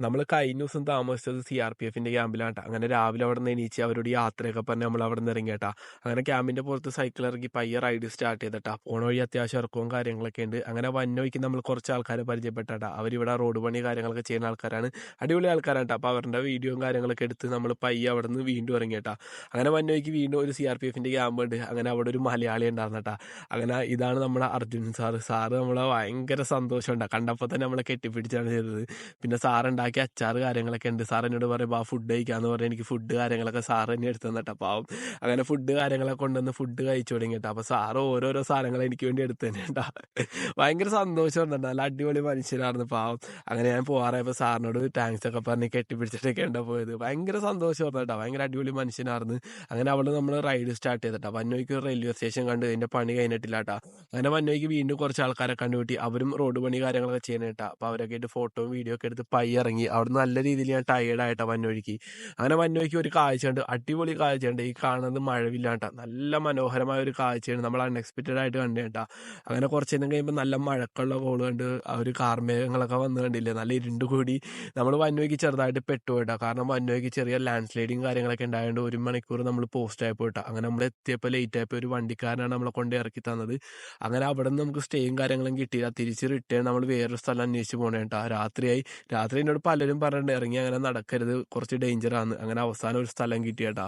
നമ്മൾ കഴിഞ്ഞ ദിവസം താമസിച്ചത് CRPFന്റെ ക്യാമ്പിലാട്ടാ. അങ്ങനെ രാവിലെ അവിടുന്ന് എണീച്ച് അവരോട് യാത്രയൊക്കെ പറഞ്ഞ് നമ്മൾ അവിടുന്ന് ഇറങ്ങിയേട്ടാ. അങ്ങനെ ക്യാമ്പിന്റെ പുറത്ത് സൈക്കിൾ ഇറങ്ങി പയ്യെ റൈഡ് സ്റ്റാർട്ട് ചെയ്തിട്ടാ. പോണ വഴി അത്യാവശ്യം ഇറക്കവും കാര്യങ്ങളൊക്കെ ഉണ്ട്. അങ്ങനെ വന്ന വഴിക്ക് നമ്മൾ കുറച്ച് ആൾക്കാരെ പരിചയപ്പെട്ടാട്ടാ. അവരിവിടെ റോഡ് പണി കാര്യങ്ങളൊക്കെ ചെയ്യുന്ന ആൾക്കാരാണ്. അടിപൊളി ആൾക്കാരാട്ടാ. അപ്പോൾ അവരുടെ വീഡിയോയും കാര്യങ്ങളൊക്കെ എടുത്ത് നമ്മൾ പയ്യെ അവിടുന്ന് വീണ്ടും ഇറങ്ങിയേട്ടാ. അങ്ങനെ വന്ന വഴിക്ക് വീണ്ടും ഒരു CRPFന്റെ ക്യാമ്പ് ഉണ്ട്. അങ്ങനെ അവിടെ ഒരു മലയാളി ഉണ്ടായിരുന്നട്ടാ. അങ്ങനെ ഇതാണ് നമ്മുടെ അർജുൻ സാറ്. സാറ് നമ്മളെ ഭയങ്കര സന്തോഷമുണ്ടാ. കണ്ടപ്പോൾ തന്നെ നമ്മളെ കെട്ടിപ്പിടിച്ചാണ് ചെയ്തത്. പിന്നെ സാറ് ഉണ്ടാക്കിയ അച്ചാറ് കാര്യങ്ങളൊക്കെ ഉണ്ട്. സാർ എന്നോട് പറയും "വാ ഫുഡ് കഴിക്കാന്ന്" പറഞ്ഞ് എനിക്ക് ഫുഡ് കാര്യങ്ങളൊക്കെ സാറ് തന്നെ എടുത്ത് തന്നിട്ടാ പാവം. അങ്ങനെ ഫുഡ് കാര്യങ്ങളൊക്കെ കൊണ്ടുവന്ന് ഫുഡ് കഴിച്ചു തുടങ്ങിയിട്ടാ. അപ്പോൾ സാറ് ഓരോരോ സാധനങ്ങൾ എനിക്ക് വേണ്ടി എടുത്ത് തന്നെയുണ്ടാ. ഭയങ്കര സന്തോഷം വന്നിട്ടുണ്ട്. നല്ല അടിപൊളി മനുഷ്യനായിരുന്നു പാവം. അങ്ങനെ ഞാൻ പോകാറായപ്പോൾ സാറിനോട് താങ്ക്സ് ഒക്കെ പറഞ്ഞ് കെട്ടിപ്പിടിച്ചിട്ടൊക്കെയാണ് പോയത്. ഭയങ്കര സന്തോഷം വന്നിട്ടാ. ഭയങ്കര അടിപൊളി മനുഷ്യനായിരുന്നു. അങ്ങനെ അവിടെ നമ്മൾ റൈഡ് സ്റ്റാർട്ട് ചെയ്തിട്ടാ. വന്നോയ്ക്ക് റെയിൽവേ സ്റ്റേഷൻ കണ്ട് അതിൻ്റെ പണി കഴിഞ്ഞിട്ടില്ലാട്ടാ. അങ്ങനെ വന്നോയ്ക്ക് വീണ്ടും കുറച്ച് ആൾക്കാരെ കണ്ടുപിട്ടി. അവരും റോഡ് പണി കാര്യങ്ങളൊക്കെ ചെയ്യണേട്ടാ. അപ്പോൾ അവരൊക്കെ ആയിട്ട് ഫോട്ടോയും വീഡിയോ ഒക്കെ എടുത്ത് പയ്യെ ഇറങ്ങി. അവിടുന്ന് നല്ല രീതിയിൽ ഞാൻ ടയേർഡായിട്ടാ വന്നവഴിക്ക്. അങ്ങനെ വന്നവഴിക്ക് ഒരു കാഴ്ചയുണ്ട്. അടിപൊളി കാഴ്ചയുണ്ട്. ഈ കാണുന്നത് മഴവില്ലാട്ടാ. നല്ല മനോഹരമായ ഒരു കാഴ്ചയാണ്. നമ്മൾ അൺഎക്സ്പെക്റ്റഡ് ആയിട്ട് കണ്ടേട്ടാ. അങ്ങനെ കുറച്ച് നേരം കഴിയുമ്പോൾ നല്ല മഴക്കുള്ള കോള് കണ്ട് ആ ഒരു കാർമേഘങ്ങളൊക്കെ വന്ന് കണ്ടില്ലേ. നല്ല ഇരുണ്ട് കൂടി നമ്മൾ വന്നവഴിക്ക് ചെറുതായിട്ട് പെട്ടുപോയിട്ടാ. കാരണം വന്നവഴിക്ക് ചെറിയ ലാൻഡ് സ്ലൈഡിങ് കാര്യങ്ങളൊക്കെ ഉണ്ടായതുകൊണ്ട് 1 മണിക്കൂർ നമ്മൾ പോസ്റ്റ് ആയി പോയിട്ടാ. അങ്ങനെ നമ്മൾ എത്തിയപ്പോൾ ലേറ്റ് ആയപ്പോൾ ഒരു വണ്ടിക്കാരനാണ് നമ്മളെ കൊണ്ട് ഇറക്കി തന്നത്. അങ്ങനെ അവിടെ നിന്ന് നമുക്ക് സ്റ്റേയും കാര്യങ്ങളും കിട്ടിയില്ല. തിരിച്ച് റിട്ടേൺ നമ്മൾ വേറൊരു സ്ഥലം അന്വേഷിച്ച് പോണേട്ടാ. രാത്രിയായി. രാത്രി എന്നോട് പലരും പറഞ്ഞിട്ടുണ്ട് ഇറങ്ങി അങ്ങനെ നടക്കരുത്, കുറച്ച് ഡേഞ്ചറാന്ന്. അങ്ങനെ അവസാനം ഒരു സ്ഥലം കിട്ടിയേട്ടാ.